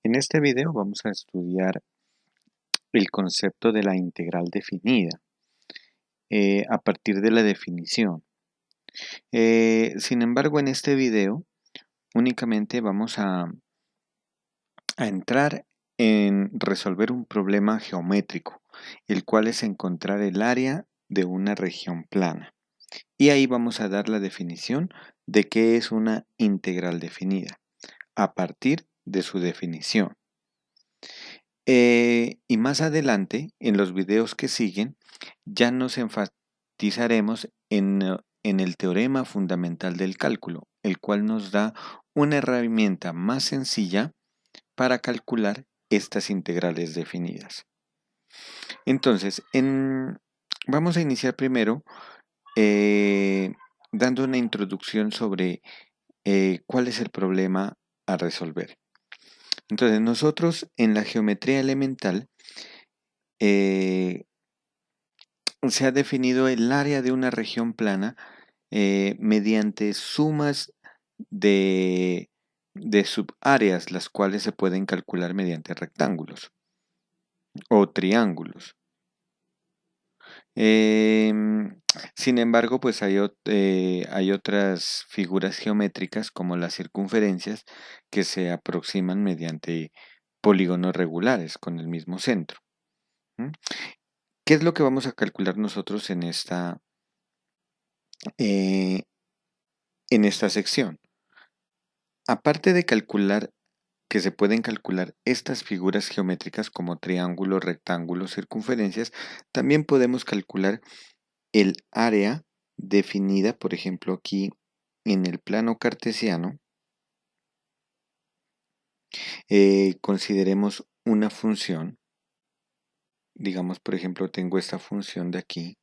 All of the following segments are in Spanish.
En este video vamos a estudiar el concepto de la integral definida a partir de la definición. Sin embargo, en este video únicamente vamos a entrar en resolver un problema geométrico, el cual es encontrar el área de una región plana. Y ahí vamos a dar la definición de qué es una integral definida, a partir de su definición. Y más adelante, en los videos que siguen, ya nos enfatizaremos en el teorema fundamental del cálculo, el cual nos da una herramienta más sencilla para calcular estas integrales definidas. Entonces, vamos a iniciar primero dando una introducción sobre cuál es el problema a resolver. Entonces, nosotros en la geometría elemental se ha definido el área de una región plana mediante sumas de, de subáreas, las cuales se pueden calcular mediante rectángulos o triángulos. Sin embargo, pues hay otras figuras geométricas como las circunferencias que se aproximan mediante polígonos regulares con el mismo centro. ¿Mm? ¿Qué es lo que vamos a calcular nosotros eh, en esta sección? Aparte de calcular que se pueden calcular estas figuras geométricas como triángulos, rectángulos, circunferencias, también podemos calcular el área definida, por ejemplo, aquí en el plano cartesiano. Consideremos una función. Digamos, por ejemplo, tengo esta función de aquí.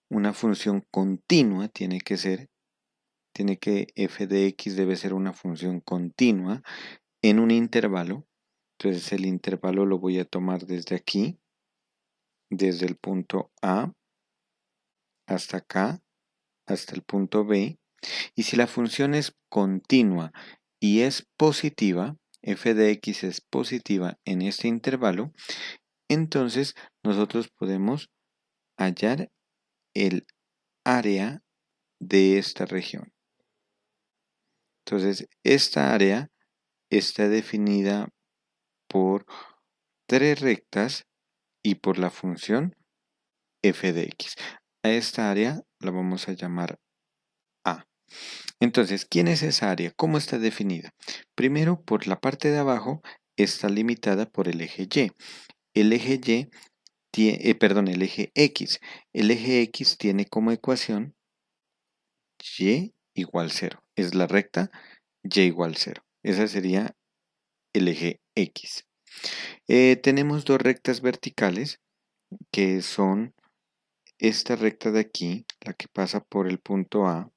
Una función continua tiene que f de x debe ser una función continua en un intervalo. Entonces el intervalo lo voy a tomar desde aquí, desde el punto A hasta acá, hasta el punto B. Y si la función es continua y es positiva, f de x es positiva en este intervalo, entonces nosotros podemos hallar el área de esta región. Entonces, esta área está definida por tres rectas y por la función f de x. A esta área la vamos a llamar A. Entonces, ¿quién es esa área? ¿Cómo está definida? Primero, por la parte de abajo está limitada por el eje Y. El eje el eje X. El eje X tiene como ecuación Y igual 0. Es la recta Y igual 0. Ese sería el eje X. Tenemos dos rectas verticales que son esta recta de aquí, la que pasa por el punto A,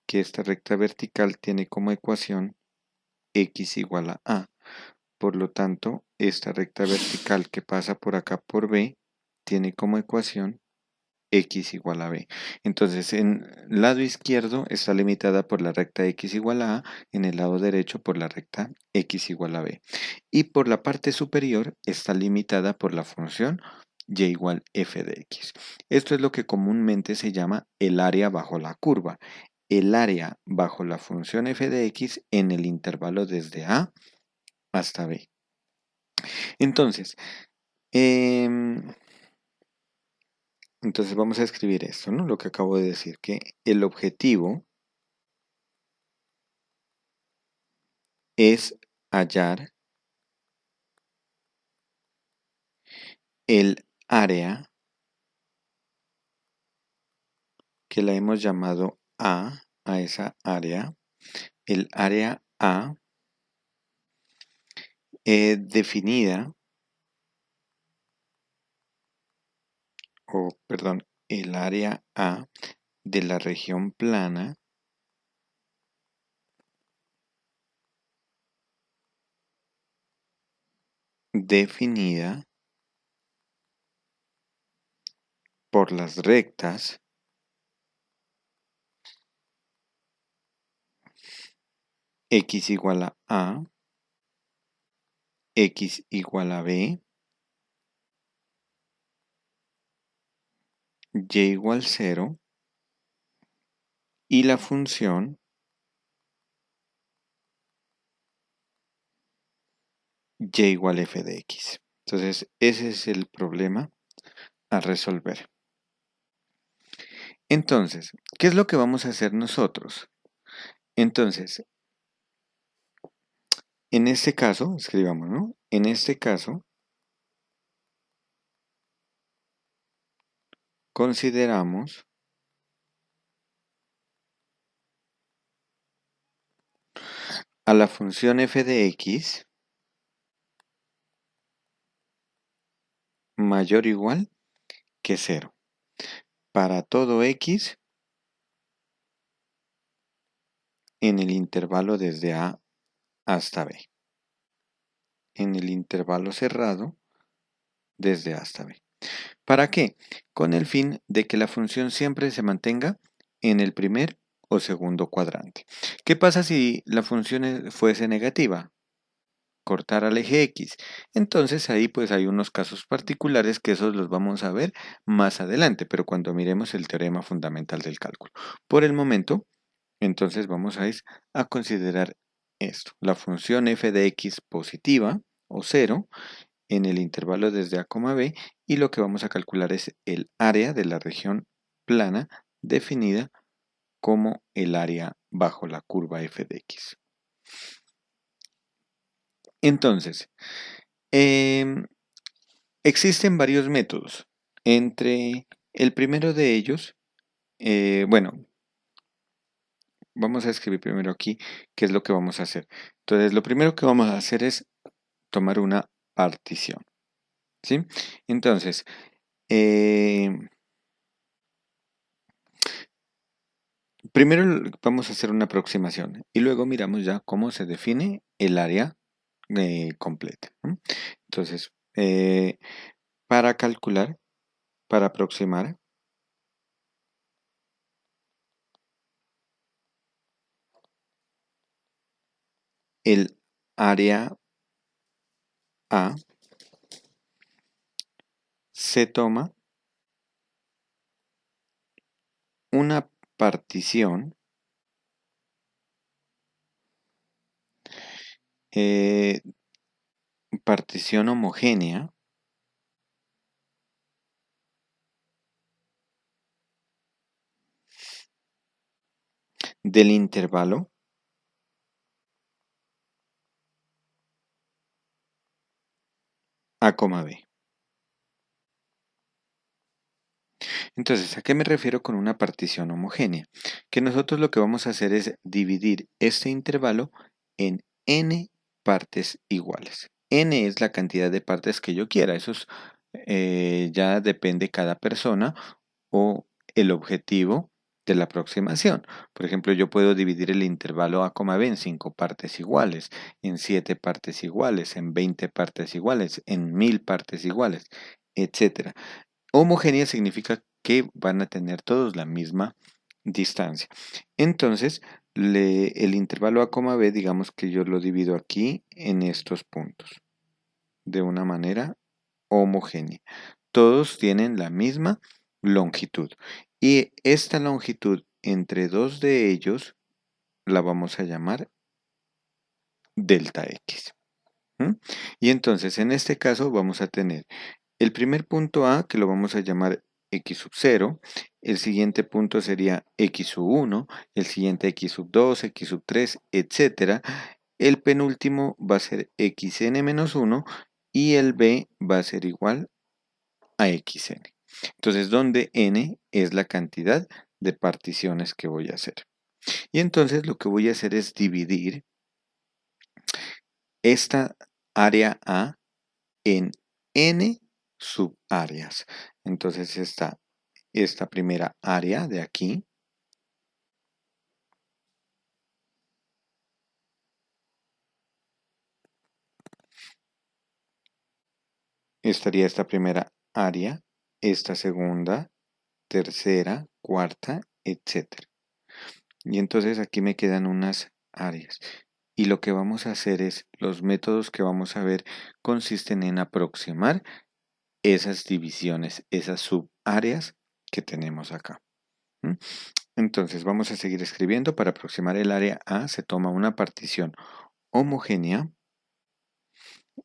que esta recta vertical tiene como ecuación x igual a A. Por lo tanto, esta recta vertical que pasa por acá por B tiene como ecuación x igual a B. Entonces, en el lado izquierdo está limitada por la recta x igual a A, en el lado derecho por la recta x igual a B. Y por la parte superior está limitada por la función y igual f de x. Esto es lo que comúnmente se llama el área bajo la curva. El área bajo la función f de x en el intervalo desde A hasta B. Entonces, vamos a escribir esto, ¿no? Lo que acabo de decir, que el objetivo es hallar el área que la hemos llamado a esa área, el área A definida, el área A de la región plana definida por las rectas x igual a x igual a b, y igual 0, y la función y igual f de x. Entonces, ese es el problema a resolver. Entonces, ¿qué es lo que vamos a hacer nosotros? Entonces, en este caso, escribamos, ¿no? En este caso, consideramos a la función f de x mayor o igual que 0 para todo x en el intervalo desde a hasta b. En el intervalo cerrado desde a hasta b. ¿Para qué? Con el fin de que la función siempre se mantenga en el primer o segundo cuadrante. ¿Qué pasa si la función fuese negativa? Cortar al eje X. Entonces ahí pues hay unos casos particulares que esos los vamos a ver más adelante, pero cuando miremos el teorema fundamental del cálculo. Por el momento, entonces vamos a ir a considerar esto. La función f de x positiva o 0 en el intervalo desde a, b, y lo que vamos a calcular es el área de la región plana definida como el área bajo la curva f de x. Entonces, existen varios métodos. Entre el primero de ellos, bueno, vamos a escribir primero aquí qué es lo que vamos a hacer. Entonces, lo primero que vamos a hacer es tomar una partición. ¿Sí? Entonces, primero vamos a hacer una aproximación y luego miramos ya cómo se define el área completa, ¿no? Entonces, para calcular, para aproximar, el área A se toma una partición eh, partición homogénea del intervalo A, B. Entonces, ¿a qué me refiero con una partición homogénea? Que nosotros lo que vamos a hacer es dividir este intervalo en n partes iguales. N es la cantidad de partes que yo quiera. Eso es, ya depende cada persona o el objetivo de la aproximación. Por ejemplo, yo puedo dividir el intervalo A, B en 5 partes iguales, en 7 partes iguales, en 20 partes iguales, en 1000 partes iguales, etcétera. Homogénea significa que van a tener todos la misma distancia. Entonces, el intervalo A, B, digamos que yo lo divido aquí en estos puntos, de una manera homogénea. Todos tienen la misma longitud. Y esta longitud entre dos de ellos la vamos a llamar delta X. Y entonces, en este caso, vamos a tener el primer punto A, que lo vamos a llamar x sub 0, el siguiente punto sería x sub 1, el siguiente x sub 2, x sub 3, etc. El penúltimo va a ser xn menos 1 y el b va a ser igual a xn. Entonces, donde n es la cantidad de particiones que voy a hacer. Y entonces lo que voy a hacer es dividir esta área A en n subáreas. Entonces está esta primera área de aquí. Estaría esta primera área, esta segunda, tercera, cuarta, etc. Y entonces aquí me quedan unas áreas. y lo que vamos a hacer es, los métodos que vamos a ver consisten en aproximar esas divisiones, esas subáreas que tenemos acá. ¿Mm? Entonces vamos a seguir escribiendo. Para aproximar el área A se toma una partición homogénea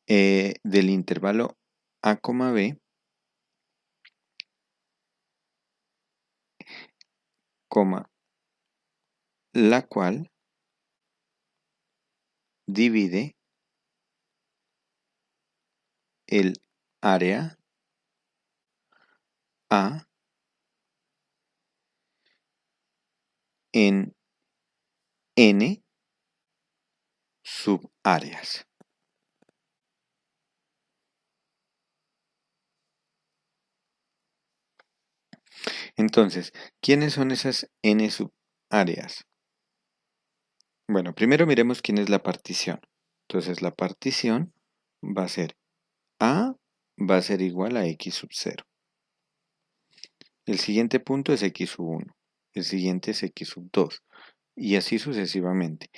del intervalo A, B, la cual divide el área A en n subáreas. Entonces, ¿quiénes son esas n subáreas? Bueno, primero miremos quién es la partición. Entonces, la partición va a ser A va a ser igual a x sub 0. El siguiente punto es x sub 1. El siguiente es x sub 2. Y así sucesivamente.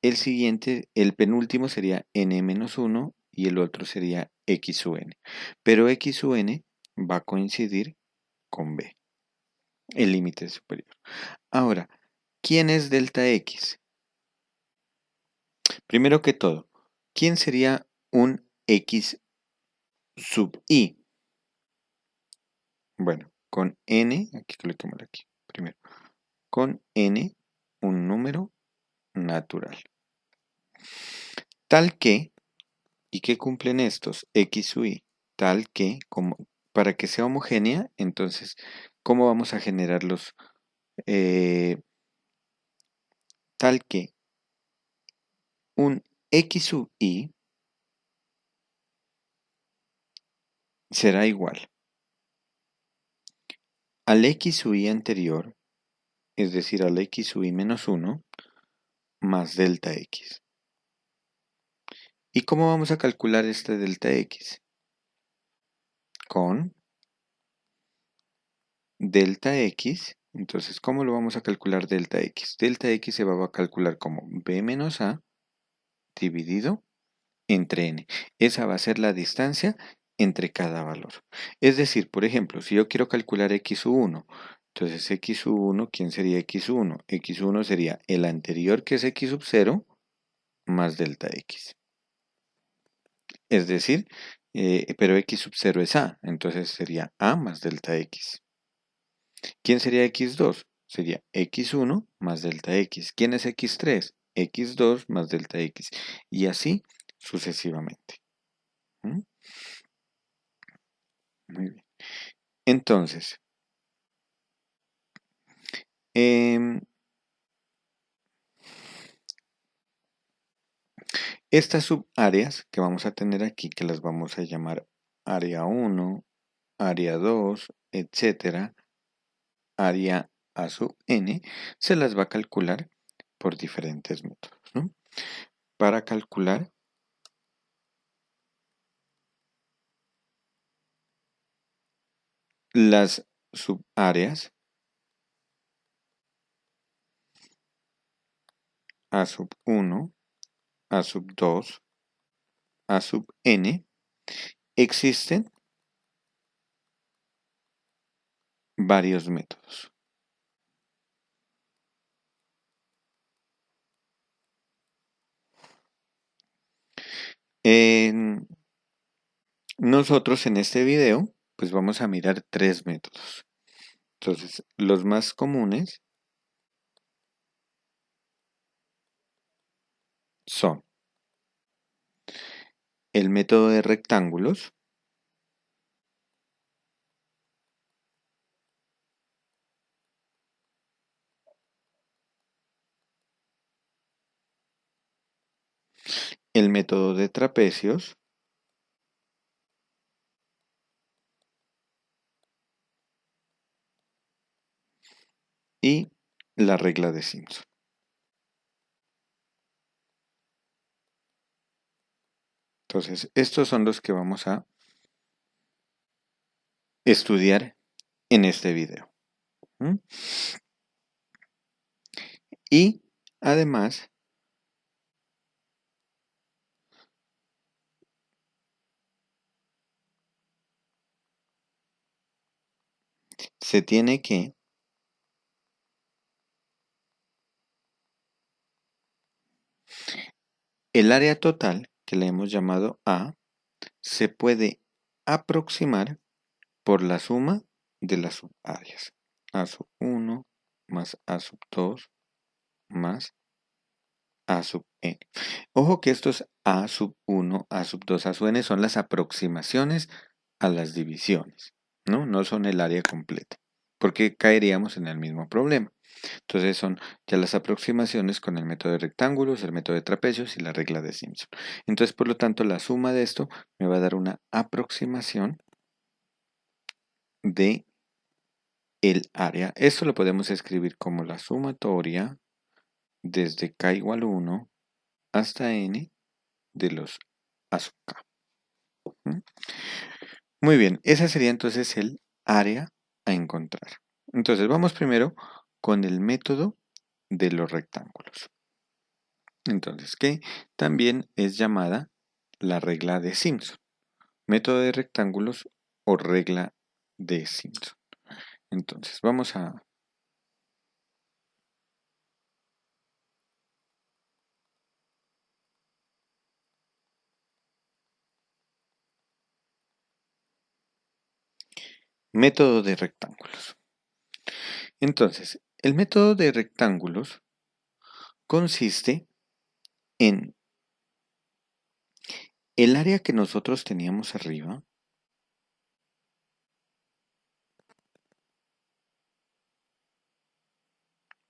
El siguiente, el penúltimo sería n menos 1 y el otro sería x sub n. Pero x sub n va a coincidir con b, el límite superior. Ahora, ¿quién es delta x? Primero que todo, ¿quién sería un x sub i? Bueno, con n, aquí coloquemos aquí, primero, con n, un número natural. Tal que, ¿y qué cumplen estos? X sub i, tal que, como, para que sea homogénea, entonces, ¿cómo vamos a generarlos? Tal que un x sub i será igual al x sub i anterior, es decir, al x sub i menos 1, más delta x. ¿Y cómo vamos a calcular este delta x? Con delta x. Entonces, ¿cómo lo vamos a calcular delta x? Delta x se va a calcular como b menos a dividido entre n. Esa va a ser la distancia entre cada valor. Es decir, por ejemplo, si yo quiero calcular x sub 1, entonces x sub 1, ¿quién sería x sub 1? X sub 1 sería el anterior, que es x sub 0, más delta x. Es decir, pero x sub 0 es a, entonces sería a más delta x. ¿Quién sería x2? Sería x1 más delta x. ¿Quién es x3? x2 más delta x. Y así sucesivamente. ¿Mm? Muy bien. Entonces, em, estas subáreas que vamos a tener aquí, que las vamos a llamar área 1, área 2, etcétera, área a sub n, se las va a calcular por diferentes métodos, ¿no? Para calcular las subáreas a sub 1, a sub 2, a sub n, existen varios métodos. Nosotros en este video, pues vamos a mirar tres métodos. Entonces, los más comunes son el método de rectángulos, el método de trapecios y la regla de Simpson. Entonces, estos son los que vamos a estudiar en este video. ¿Mm? Y además, se tiene que el área total, que le hemos llamado A, se puede aproximar por la suma de las subáreas. A sub 1 más A sub 2 más A sub n. Ojo que estos A sub 1, A sub 2, A sub n son las aproximaciones a las divisiones, ¿no? No son el área completa, porque caeríamos en el mismo problema. Entonces son ya las aproximaciones con el método de rectángulos, el método de trapecios y la regla de Simpson. Entonces, por lo tanto, la suma de esto me va a dar una aproximación de el área. Esto lo podemos escribir como la sumatoria desde k igual 1 hasta n de los a sub k. ¿Mm? Muy bien, esa sería entonces el área a encontrar. Entonces, vamos primero con el método de los rectángulos. Entonces, que también es llamada la regla de Simpson, método de rectángulos o regla de Simpson. Entonces, vamos a método de rectángulos. Entonces, el método de rectángulos consiste en el área que nosotros teníamos arriba.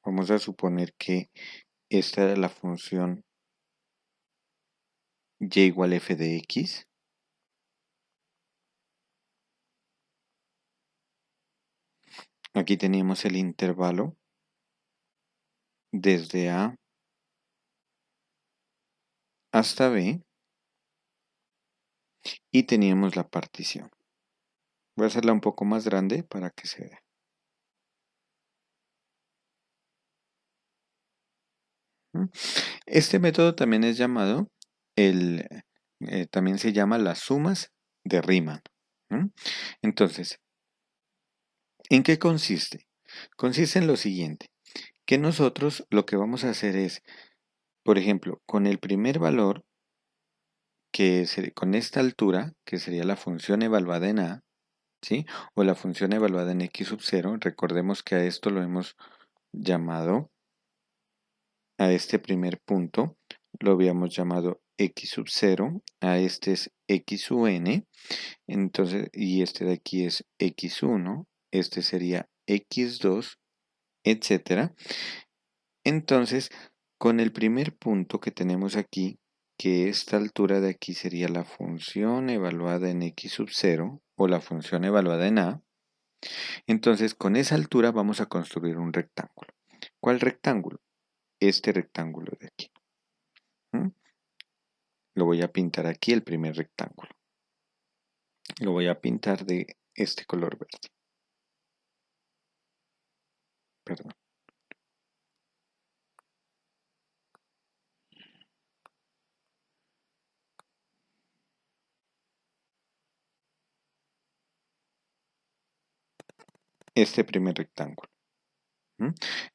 Vamos a suponer que esta era la función y igual a f de x. Aquí teníamos el intervalo desde a hasta b y teníamos la partición. Voy a hacerla un poco más grande para que se vea. Este método también es llamado, también se llama las sumas de Riemann. Entonces, ¿en qué consiste? Consiste en lo siguiente, que nosotros lo que vamos a hacer es, por ejemplo, con el primer valor, con esta altura, que sería la función evaluada en a, ¿sí? O la función evaluada en x sub 0, recordemos que a esto lo hemos llamado, a este primer punto, lo habíamos llamado x sub 0, a este es x sub n, entonces, y este de aquí es x1, este sería x2, etcétera. Entonces, con el primer punto que tenemos aquí, que esta altura de aquí sería la función evaluada en x sub 0 o la función evaluada en a, entonces con esa altura vamos a construir un rectángulo. ¿Cuál rectángulo? Este rectángulo de aquí. ¿Mm? Lo voy a pintar aquí el primer rectángulo. Lo voy a pintar de este color verde. Perdón. Este primer rectángulo.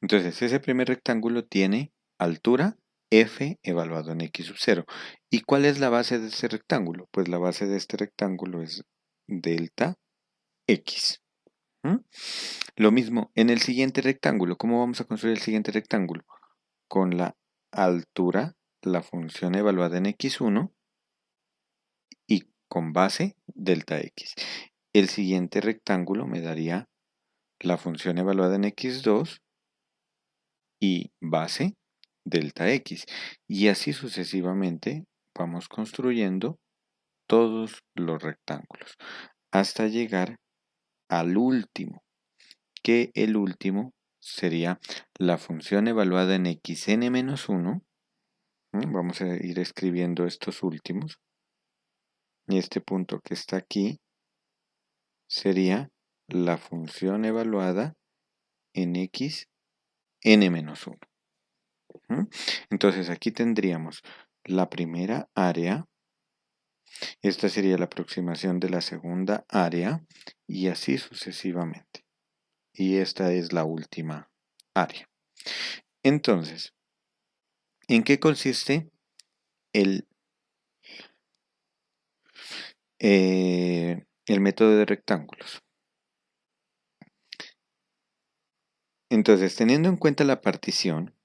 Entonces, ese primer rectángulo tiene altura f evaluado en x sub 0. ¿Y cuál es la base de este rectángulo? Pues la base de este rectángulo es delta x. Lo mismo en el siguiente rectángulo. ¿Cómo vamos a construir el siguiente rectángulo? Con la altura, la función evaluada en x1 y con base delta x. El siguiente rectángulo me daría la función evaluada en x2 y base delta x. Y así sucesivamente vamos construyendo todos los rectángulos hasta llegar al último, que el último sería la función evaluada en xn-1. Vamos a ir escribiendo estos últimos. Y este punto que está aquí sería la función evaluada en x n-1. Entonces aquí tendríamos la primera área, esta sería la aproximación de la segunda área y así sucesivamente. y esta es la última área. Entonces, ¿en qué consiste el, el método de rectángulos? Entonces, teniendo en cuenta la partición,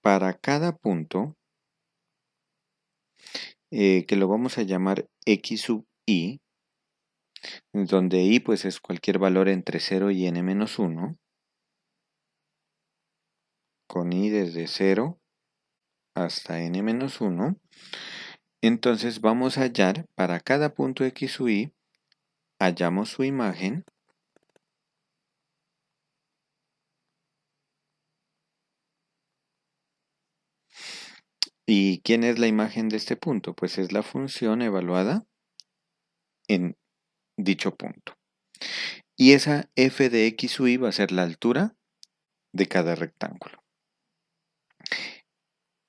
para cada punto, que lo vamos a llamar x sub i, donde i pues es cualquier valor entre 0 y n-1, con i desde 0 hasta n-1, entonces vamos a hallar para cada punto x sub i, hallamos su imagen. ¿Y quién es la imagen de este punto? Pues es la función evaluada en dicho punto. Y esa f de x sub i va a ser la altura de cada rectángulo.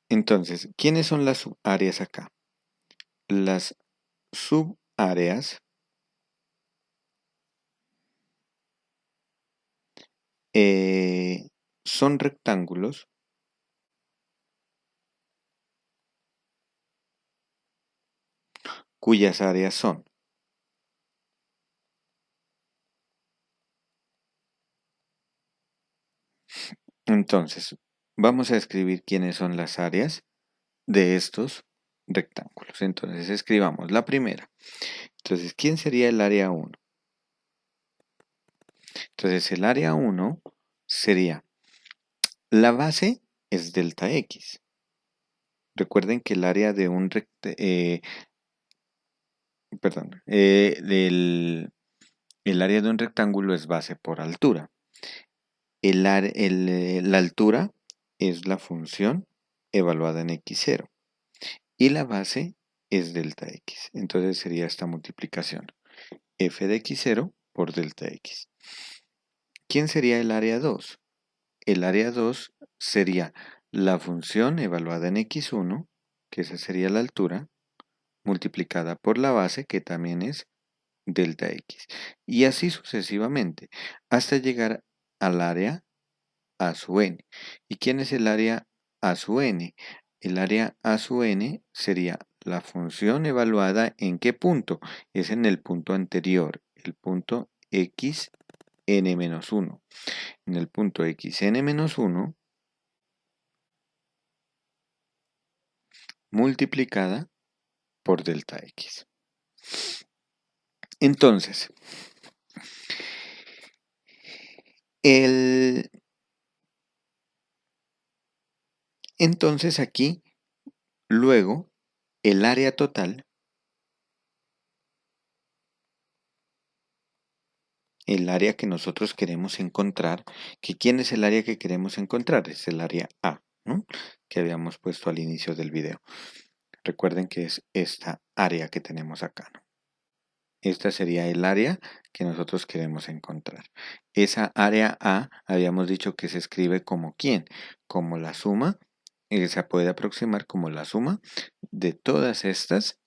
Entonces, ¿quiénes son las subáreas acá? Las subáreas son rectángulos cuyas áreas son. Entonces, vamos a escribir quiénes son las áreas de estos rectángulos. Entonces, escribamos la primera. Entonces, ¿quién sería el área 1? Entonces, el área 1 sería, la base es delta x. Recuerden que el área de un el área de un rectángulo es base por altura. La altura es la función evaluada en x0 y la base es delta x. Entonces sería esta multiplicación, f de x0 por delta x. ¿Quién sería el área 2? El área 2 sería la función evaluada en x1, que esa sería la altura, multiplicada por la base, que también es delta x. Y así sucesivamente, hasta llegar al área a sub n. ¿Y quién es el área a sub n? El área a sub n sería la función evaluada en qué punto. Es en el punto anterior, el punto xn-1. En el punto xn-1 multiplicada por delta x. Entonces, aquí, luego, el área total, el área que nosotros queremos encontrar, que ¿quién es el área que queremos encontrar? Es el área A, ¿no? Que habíamos puesto al inicio del video. Recuerden que es esta área que tenemos acá, ¿no? Esta sería el área que nosotros queremos encontrar. Esa área A habíamos dicho que se escribe como ¿quién? Como la suma, se puede aproximar como la suma de todas estas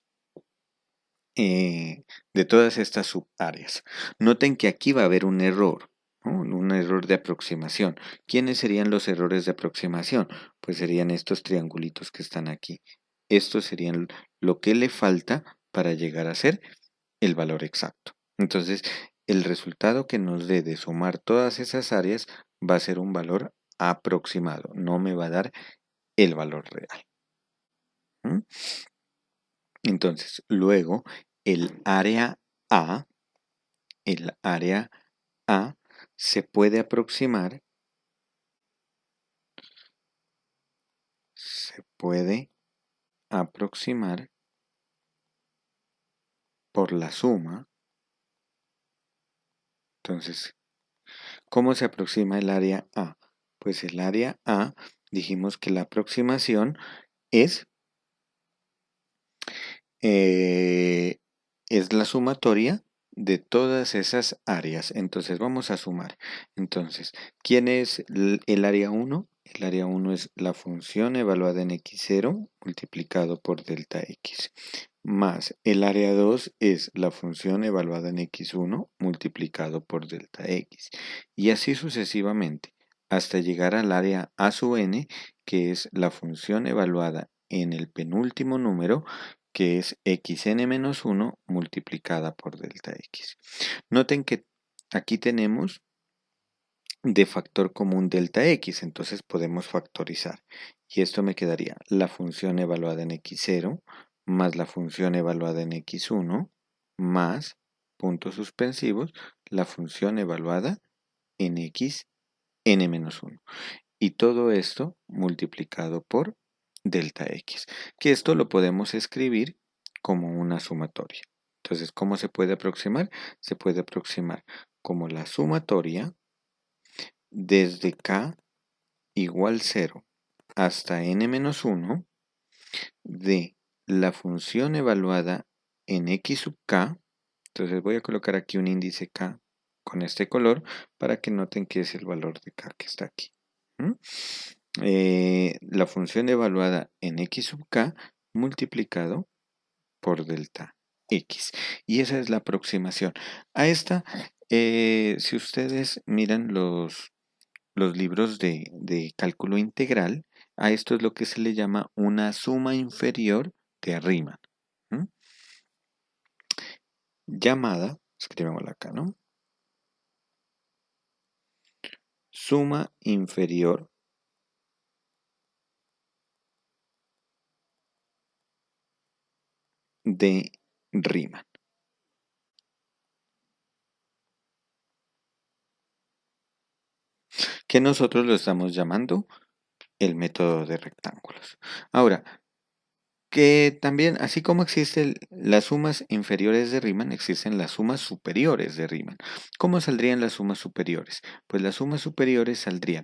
subáreas. Noten que aquí va a haber un error, ¿no? Un error de aproximación. ¿Quiénes serían los errores de aproximación? Pues serían estos triangulitos que están aquí. Estos serían lo que le falta para llegar a ser el valor exacto. Entonces, el resultado que nos dé de sumar todas esas áreas va a ser un valor aproximado, no me va a dar el valor real. ¿Mm? Entonces, luego, el área A, el área A se puede aproximar, por la suma. Entonces, ¿cómo se aproxima el área A? Pues el área A, dijimos que la aproximación es la sumatoria de todas esas áreas. Entonces vamos a sumar. Entonces, ¿quién es el área 1? El área 1 es la función evaluada en x0 multiplicado por delta x. más el área 2 es la función evaluada en x1 multiplicado por delta x. Y así sucesivamente, hasta llegar al área a sub n, que es la función evaluada en el penúltimo número, que es xn-1 multiplicada por delta x. Noten que aquí tenemos de factor común delta x, entonces podemos factorizar. Y esto me quedaría la función evaluada en x0 más la función evaluada en x1 más puntos suspensivos la función evaluada en x n-1. Y todo esto multiplicado por delta x, que esto lo podemos escribir como una sumatoria. Entonces, ¿cómo se puede aproximar? Se puede aproximar como la sumatoria desde k igual 0 hasta n-1 de la función evaluada en x sub k. Entonces voy a colocar aquí un índice k con este color para que noten que es el valor de k que está aquí. La función evaluada en x sub k multiplicado por delta x. Y esa es la aproximación. A esta, si ustedes miran los libros de cálculo integral, a esto es lo que se le llama una suma inferior de Riemann, ¿m? Llamada, escribámosla acá, ¿no? Suma inferior de Riemann. Que nosotros lo estamos llamando el método de rectángulos. Ahora, que también, así como existen las sumas inferiores de Riemann, existen las sumas superiores de Riemann. ¿Cómo saldrían las sumas superiores? Pues las sumas superiores saldrían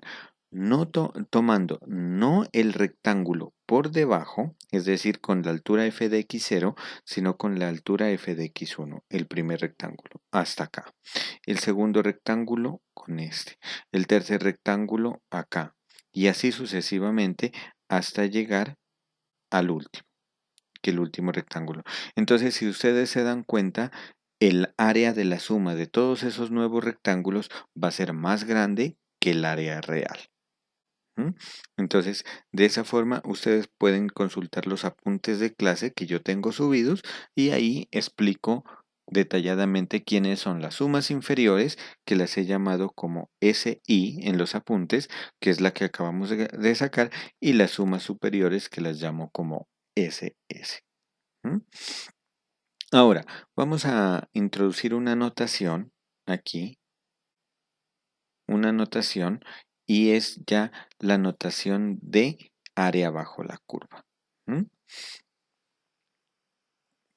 no tomando no el rectángulo por debajo, es decir, con la altura f de x0, sino con la altura f de x1, el primer rectángulo, hasta acá. El segundo rectángulo con este. El tercer rectángulo acá. Y así sucesivamente hasta llegar al último, que el último rectángulo. Entonces, si ustedes se dan cuenta, el área de la suma de todos esos nuevos rectángulos va a ser más grande que el área real. Entonces, de esa forma, ustedes pueden consultar los apuntes de clase que yo tengo subidos y ahí explico detalladamente quiénes son las sumas inferiores, que las he llamado como SI en los apuntes, que es la que acabamos de sacar, y las sumas superiores, que las llamo como SS. Ahora, vamos a introducir una notación aquí, una notación, y es ya la notación de área bajo la curva.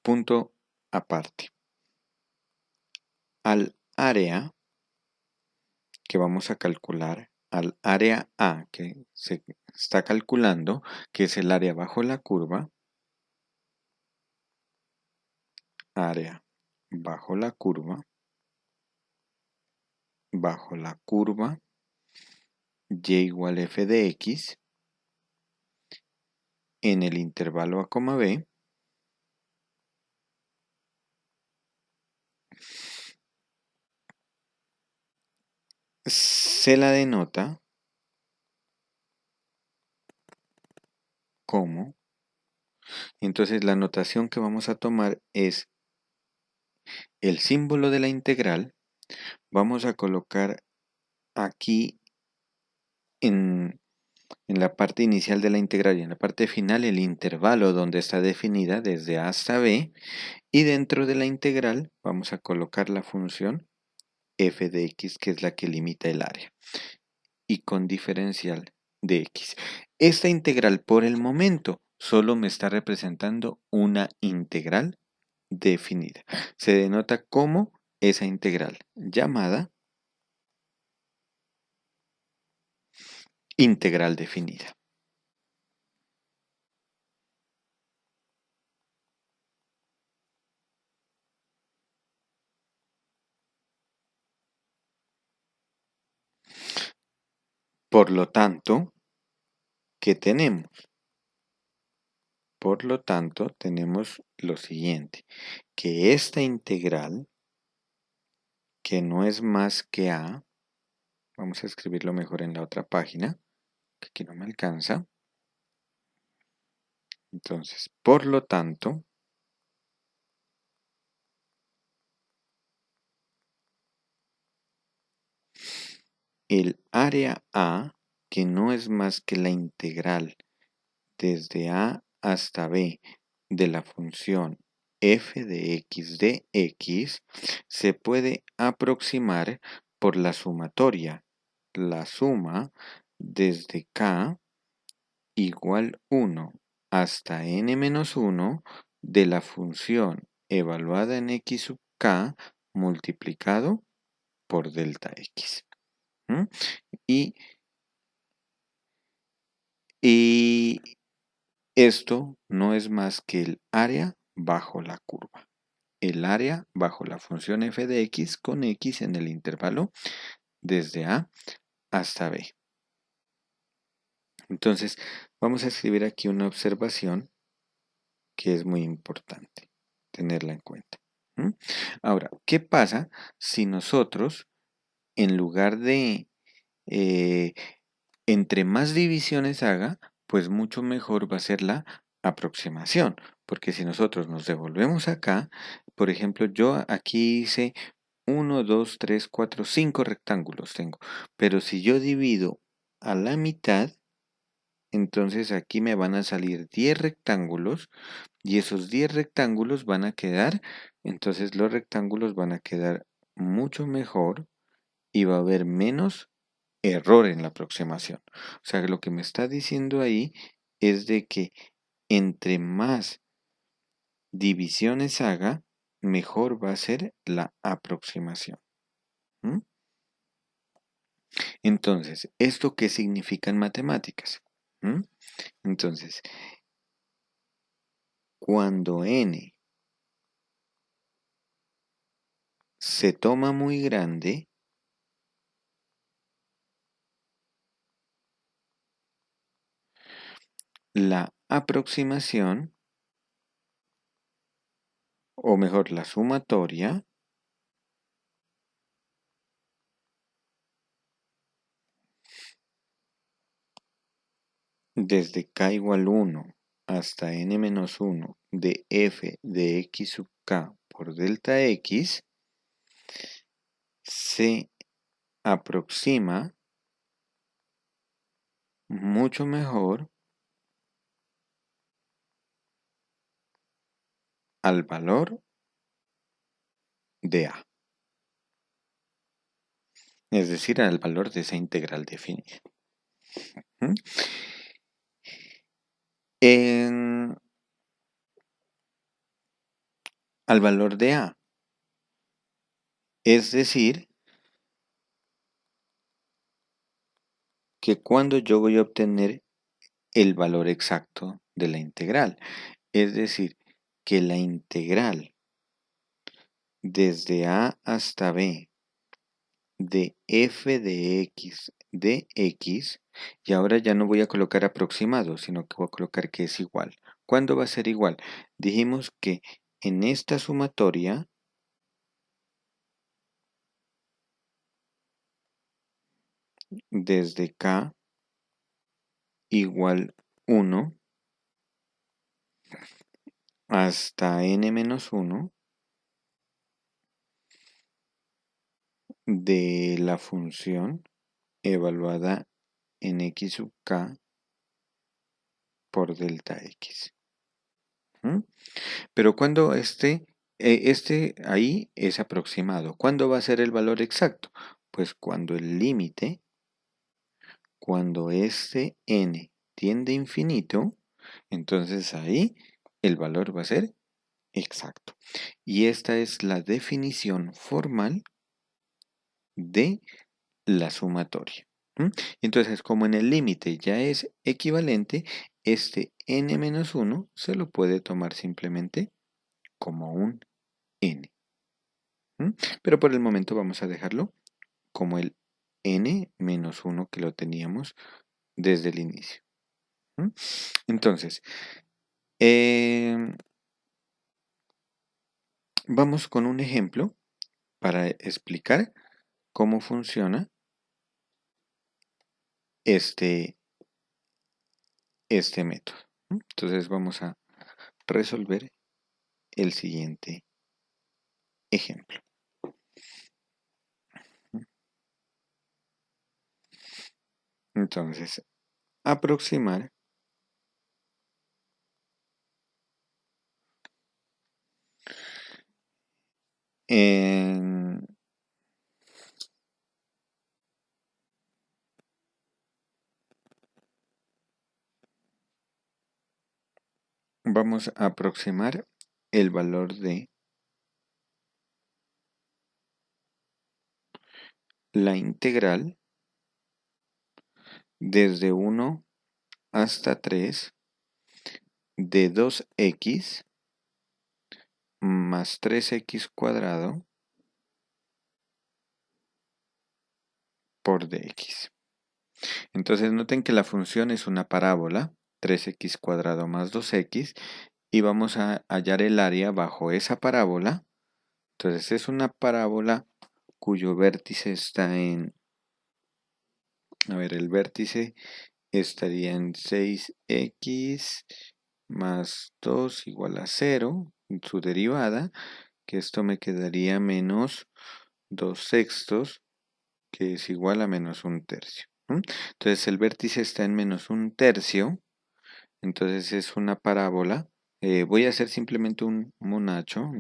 Punto aparte. Al área que vamos a calcular, al área A que se está calculando, que es el área bajo la curva, área bajo la curva, y igual f de x en el intervalo a, b, se la denota como, entonces la notación que vamos a tomar es el símbolo de la integral. Vamos a colocar aquí en la parte inicial de la integral y en la parte final el intervalo donde está definida desde a hasta b, y dentro de la integral vamos a colocar la función f de x, que es la que limita el área, y con diferencial de x. Esta integral por el momento solo me está representando una integral definida. Se denota como esa integral llamada integral definida. Por lo tanto, ¿qué tenemos? Por lo tanto, tenemos lo siguiente, que esta integral, que no es más que a, vamos a escribirlo mejor en la otra página, que aquí no me alcanza. Entonces, por lo tanto, el área A, que no es más que la integral desde A hasta B de la función f de x, se puede aproximar por la sumatoria. La suma desde k igual 1 hasta n menos 1 de la función evaluada en x sub k multiplicado por delta x. ¿Mm? Y esto no es más que el área bajo la curva. El área bajo la función f de x con x en el intervalo desde a hasta b. Entonces, vamos a escribir aquí una observación que es muy importante tenerla en cuenta. ¿Mm? Ahora, ¿qué pasa si nosotros, en lugar de eh, entre más divisiones haga, pues mucho mejor va a ser la aproximación? Porque si nosotros nos devolvemos acá, por ejemplo, yo aquí hice 1, 2, 3, 4, 5 rectángulos tengo, pero si yo divido a la mitad, entonces aquí me van a salir 10 rectángulos y esos 10 rectángulos van a quedar, entonces los rectángulos van a quedar mucho mejor y va a haber menos error en la aproximación. O sea, que lo que me está diciendo ahí es de que entre más divisiones haga, mejor va a ser la aproximación. ¿Mm? Entonces, ¿esto qué significa en matemáticas? ¿Mm? Entonces, cuando n se toma muy grande, la aproximación, o mejor, la sumatoria, desde k igual 1 hasta n menos 1 de f de x sub k por delta x, se aproxima mucho mejor al valor de a, es decir, al valor de esa integral definida. ¿Mm? Al valor de a, es decir, que cuando yo voy a obtener el valor exacto de la integral, es decir, que la integral desde a hasta b de f de x, y ahora ya no voy a colocar aproximado, sino que voy a colocar que es igual. ¿Cuándo va a ser igual? Dijimos que en esta sumatoria desde k igual 1 hasta n menos 1 de la función evaluada en x sub k por delta x. ¿Mm? Pero cuando este ahí es aproximado, ¿cuándo va a ser el valor exacto? Pues cuando el límite, cuando este n tiende a infinito, entonces ahí el valor va a ser exacto. Y esta es la definición formal de la sumatoria. ¿Mm? Entonces, como en el límite ya es equivalente, este n menos 1 se lo puede tomar simplemente como un n. ¿Mm? Pero por el momento vamos a dejarlo como el n menos 1 que lo teníamos desde el inicio. ¿Mm? Entonces, Vamos con un ejemplo para explicar cómo funciona este, este método. Entonces vamos a resolver el siguiente ejemplo. Entonces, aproximar en vamos a aproximar el valor de la integral desde 1 hasta 3 de 2x más 3x cuadrado por dx. Entonces noten que la función es una parábola, 3x cuadrado más 2x, y vamos a hallar el área bajo esa parábola. Entonces es una parábola cuyo vértice está en, el vértice estaría en 6x más 2 igual a 0, su derivada, que esto me quedaría menos 2 sextos, que es igual a menos un tercio. Entonces el vértice está en menos un tercio, entonces es una parábola. Voy a hacer simplemente un monacho,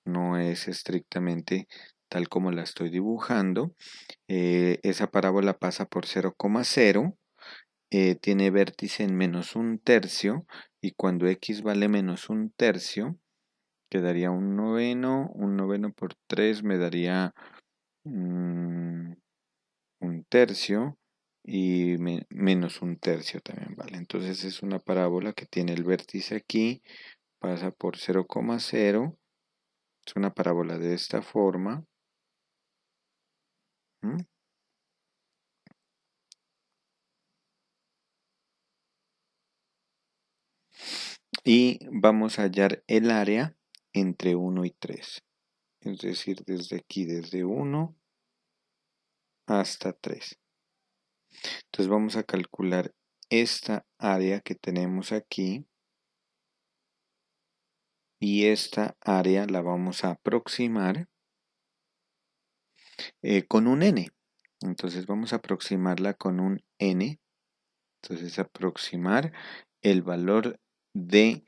no es estrictamente tal como la estoy dibujando. Esa parábola pasa por 0,0, tiene vértice en menos un tercio, y cuando x vale menos un tercio, quedaría un noveno por 3 me daría un tercio, y menos un tercio también vale. Entonces es una parábola que tiene el vértice aquí, pasa por 0,0, es una parábola de esta forma. Y vamos a hallar el área entre 1 y 3. Es decir, desde aquí, desde 1 hasta 3. Entonces vamos a calcular esta área que tenemos aquí, y esta área la vamos a aproximar con un n. Entonces vamos a aproximarla con un n. Entonces aproximar el valor de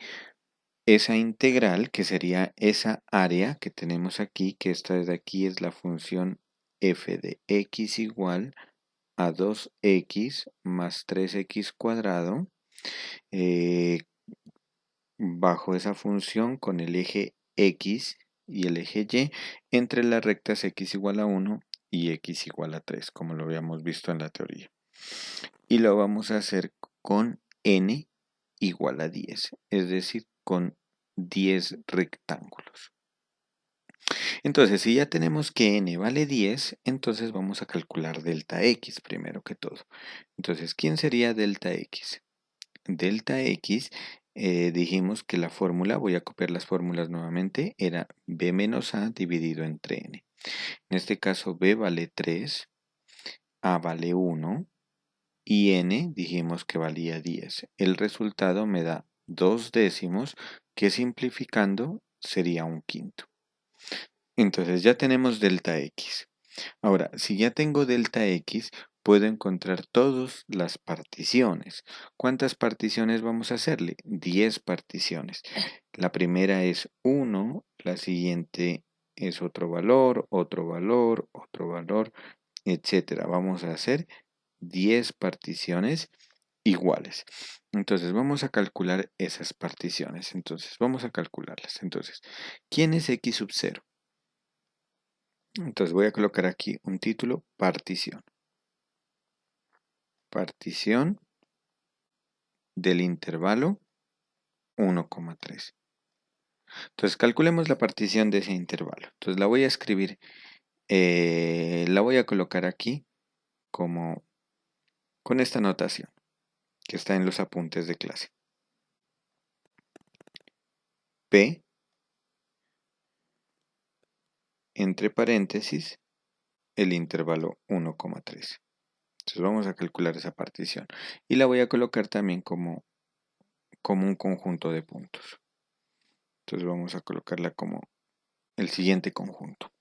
esa integral, que sería esa área que tenemos aquí, que esta de aquí es la función f de x igual a 2x más 3x cuadrado, bajo esa función con el eje x y el eje y entre las rectas x igual a 1 y x igual a 3, como lo habíamos visto en la teoría. Y lo vamos a hacer con n igual a 10, es decir, con 10 rectángulos. Entonces, si ya tenemos que n vale 10, entonces vamos a calcular delta x primero que todo. Entonces, ¿quién sería delta x? Delta x, dijimos que la fórmula, voy a copiar las fórmulas nuevamente, era b menos a dividido entre n. En este caso, b vale 3, a vale 1 y n dijimos que valía 10. El resultado me da 2 décimos, que simplificando sería un quinto. Entonces ya tenemos delta x. Ahora, si ya tengo delta x, puedo encontrar todas las particiones. ¿Cuántas particiones vamos a hacerle? 10 particiones. La primera es 1, la siguiente es otro valor, otro valor, etcétera. Vamos a hacer 10 particiones iguales. Entonces vamos a calcular esas particiones. Entonces vamos a calcularlas. Entonces, ¿quién es x sub 0? Entonces voy a colocar aquí un título, partición. Partición del intervalo 1,3. Entonces calculemos la partición de ese intervalo. Entonces la voy a escribir, la voy a colocar aquí como con esta notación que está en los apuntes de clase. P entre paréntesis el intervalo 1,3. Entonces vamos a calcular esa partición y la voy a colocar también como un conjunto de puntos. Entonces vamos a colocarla como el siguiente conjunto.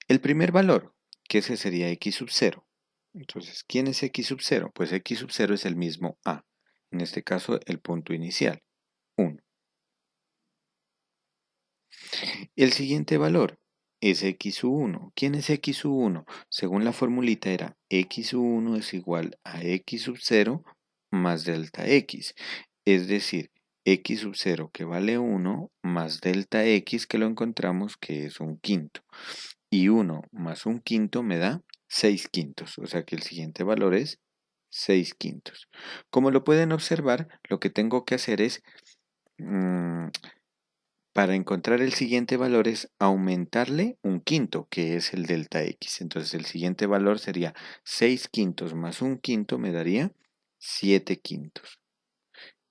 El primer valor, que ese sería x sub 0. Entonces, ¿quién es x sub 0? Pues x sub 0 es el mismo a. En este caso, el punto inicial, 1. El siguiente valor es x sub 1. ¿Quién es x sub 1? Según la formulita era x sub 1 es igual a x sub 0 más delta x. Es decir, x sub 0 que vale 1 más delta x que lo encontramos que es un quinto. Y 1 más un quinto me da 6 quintos. O sea que el siguiente valor es 6 quintos. Como lo pueden observar, lo que tengo que hacer es, para encontrar el siguiente valor, es aumentarle un quinto, que es el delta x. Entonces el siguiente valor sería 6 quintos más un quinto me daría 7 quintos.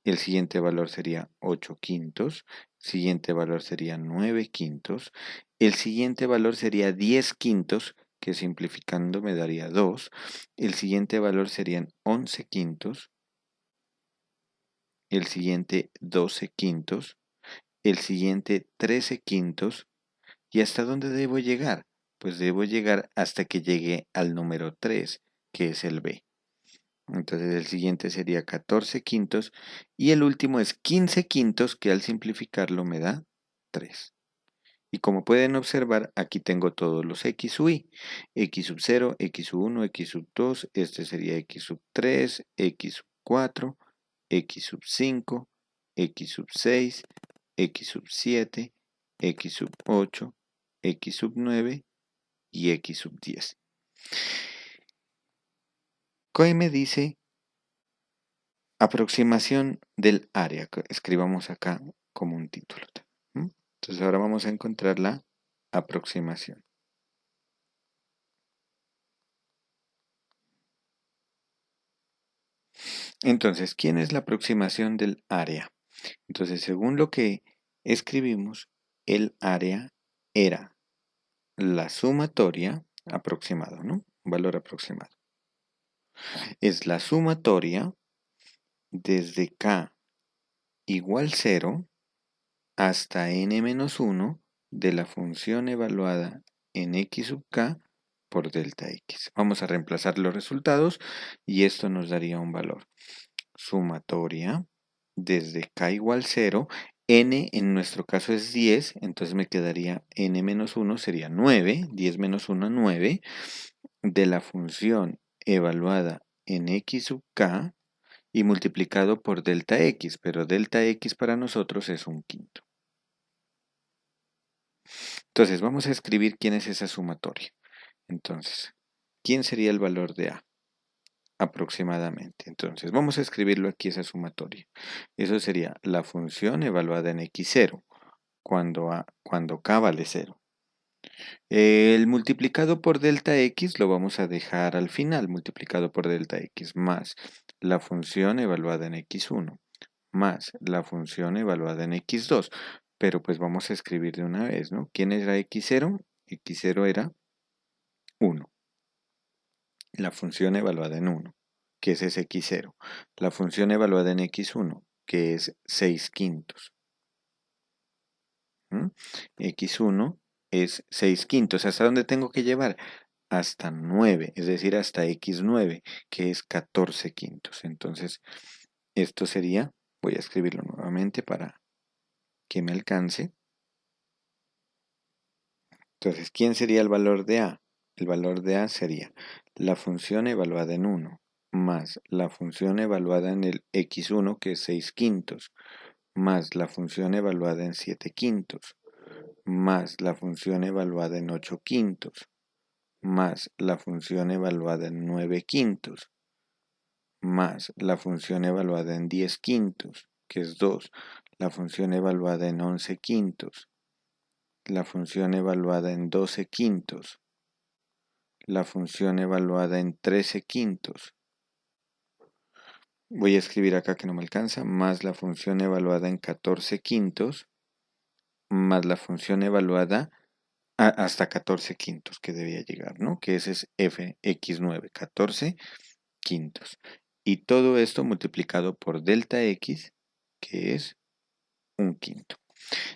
El siguiente valor sería 8 quintos. El siguiente valor sería 9 quintos. El siguiente valor sería 10 quintos, que simplificando me daría 2. El siguiente valor serían 11 quintos. El siguiente 12 quintos. El siguiente 13 quintos. ¿Y hasta dónde debo llegar? Pues debo llegar hasta que llegue al número 3, que es el B. Entonces el siguiente sería 14 quintos y el último es 15 quintos, que al simplificarlo me da 3. Y como pueden observar, aquí tengo todos los x sub i. X sub 0, x sub 1, x sub 2, este sería x sub 3, x sub 4, x sub 5, x sub 6, x sub 7, x sub 8, x sub 9 y x sub 10. COE me dice aproximación del área. Escribamos acá como un título. Entonces ahora vamos a encontrar la aproximación. Entonces, ¿quién es la aproximación del área? Entonces, según lo que escribimos, el área era la sumatoria aproximado, ¿no? Un valor aproximado. Es la sumatoria desde k igual 0 hasta n menos 1 de la función evaluada en x sub k por delta x. Vamos a reemplazar los resultados y esto nos daría un valor. Sumatoria desde k igual 0, n en nuestro caso es 10, entonces me quedaría n menos 1 sería 9, 10 menos 1, 9, de la función evaluada en x sub k y multiplicado por delta x, pero delta x para nosotros es un quinto. Entonces vamos a escribir quién es esa sumatoria. Entonces, ¿quién sería el valor de a? Aproximadamente. Entonces, vamos a escribirlo aquí, esa sumatoria. Eso sería la función evaluada en x0, cuando k vale 0. El multiplicado por delta x lo vamos a dejar al final, multiplicado por delta x, más la función evaluada en x1, más la función evaluada en x2. Pero pues vamos a escribir de una vez, ¿no? ¿Quién era x0? X0 era 1. La función evaluada en 1, que es x0. La función evaluada en x1, que es 6 quintos. X1 es 6 quintos. ¿Hasta dónde tengo que llevar? Hasta 9, es decir, hasta x9, que es 14 quintos. Entonces, esto sería, voy a escribirlo nuevamente para que me alcance. Entonces, ¿quién sería el valor de a? El valor de a sería la función evaluada en 1 más la función evaluada en el x1, que es 6 quintos, más la función evaluada en 7 quintos, más la función evaluada en 8 quintos, más la función evaluada en 9 quintos, más la función evaluada en 10 quintos, que es 2, la función evaluada en 11 quintos, la función evaluada en 12 quintos, la función evaluada en 13 quintos. Voy a escribir acá que no me alcanza, más la función evaluada en 14 quintos más la función evaluada hasta 14 quintos que debía llegar, ¿no? Que ese es fx9, 14 quintos. Y todo esto multiplicado por delta x, que es un quinto.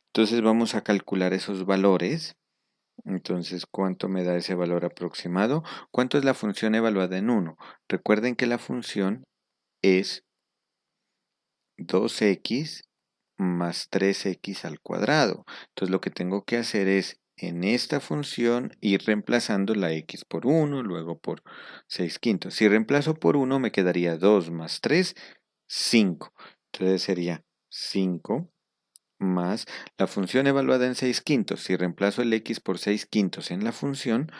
Entonces vamos a calcular esos valores. Entonces, ¿cuánto me da ese valor aproximado? ¿Cuánto es la función evaluada en 1? Recuerden que la función es 2x más 3x al cuadrado. Entonces lo que tengo que hacer es en esta función ir reemplazando la x por 1, luego por 6 quintos. Si reemplazo por 1 me quedaría 2 más 3, 5. Entonces sería 5 más la función evaluada en 6 quintos. Si reemplazo el x por 6 quintos en la función,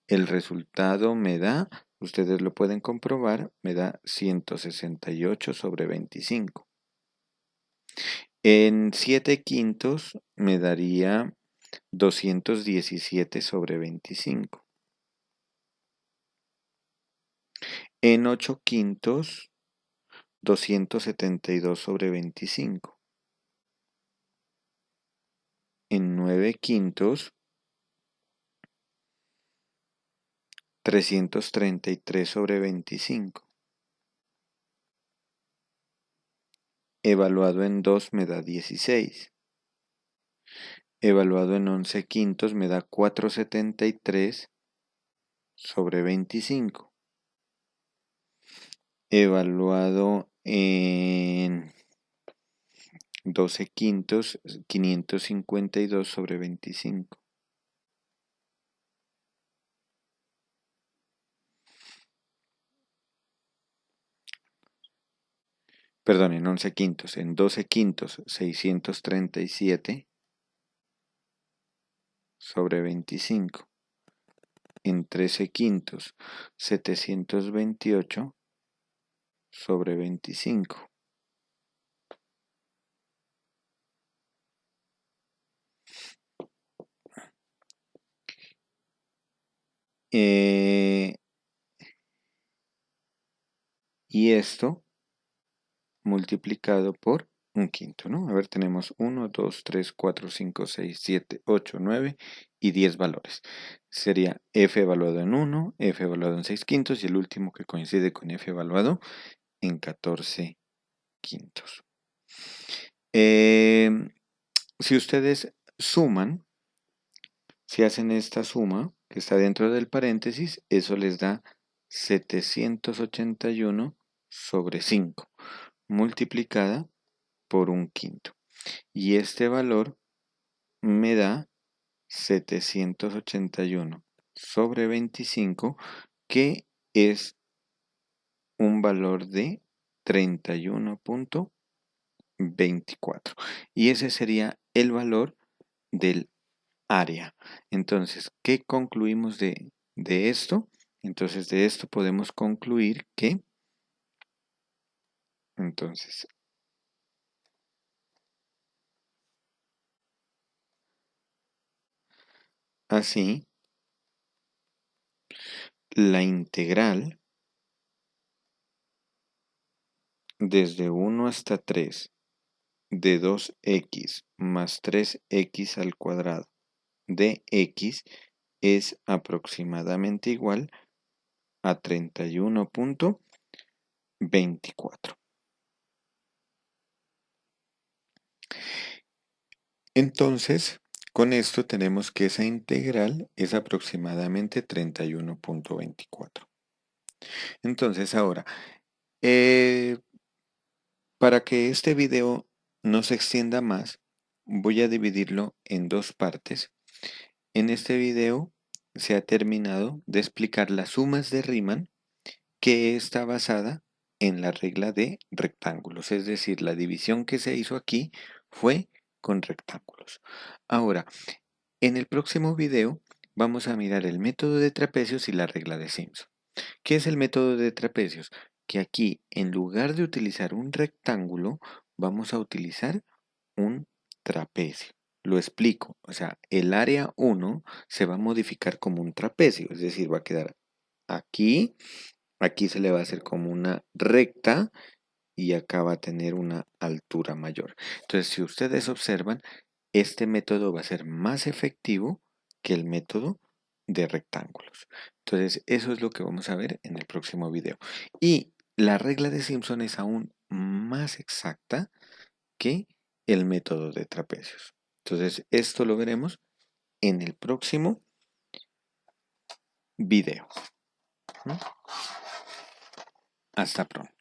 el resultado me da, ustedes lo pueden comprobar, me da 168 sobre 25. En 7 quintos me daría 217 sobre 25. En 8 quintos, 272 sobre 25. En 9 quintos, 333 sobre 25. Evaluado en 2 me da 16. Evaluado en 11 quintos me da 473 sobre 25. Evaluado en 12 quintos, 552 sobre 25. Perdón, en 11 quintos. En 12 quintos, 637 sobre 25. En 13 quintos, 728 sobre 25. Y esto multiplicado por un quinto, ¿no? A ver, tenemos 1, 2, 3, 4, 5, 6, 7, 8, 9 y 10 valores. Sería f evaluado en 1, f evaluado en 6 quintos y el último que coincide con f evaluado en 14 quintos. Si ustedes suman, si hacen esta suma que está dentro del paréntesis, eso les da 781 sobre 5 multiplicada por un quinto. Y este valor me da 781 sobre 25, que es un valor de 31.24. Y ese sería el valor del área. Entonces, ¿qué concluimos de esto? Entonces, de esto podemos concluir que, entonces, así, la integral desde 1 hasta 3 de 2x más 3x al cuadrado de x es aproximadamente igual a 31.24. Entonces, con esto tenemos que esa integral es aproximadamente 31.24. Entonces, ahora, eh, para que este video no se extienda más, voy a dividirlo en dos partes. En este video se ha terminado de explicar las sumas de Riemann, que está basada en la regla de rectángulos, es decir, la división que se hizo aquí fue con rectángulos. Ahora, en el próximo video vamos a mirar el método de trapecios y la regla de Simpson. ¿Qué es el método de trapecios? Que aquí, en lugar de utilizar un rectángulo, vamos a utilizar un trapecio. Lo explico. O sea, el área 1 se va a modificar como un trapecio, es decir, va a quedar aquí, aquí se le va a hacer como una recta y acá va a tener una altura mayor. Entonces, si ustedes observan, este método va a ser más efectivo que el método de rectángulos. Entonces, eso es lo que vamos a ver en el próximo video. Y la regla de Simpson es aún más exacta que el método de trapecios. Entonces, esto lo veremos en el próximo video. Hasta pronto.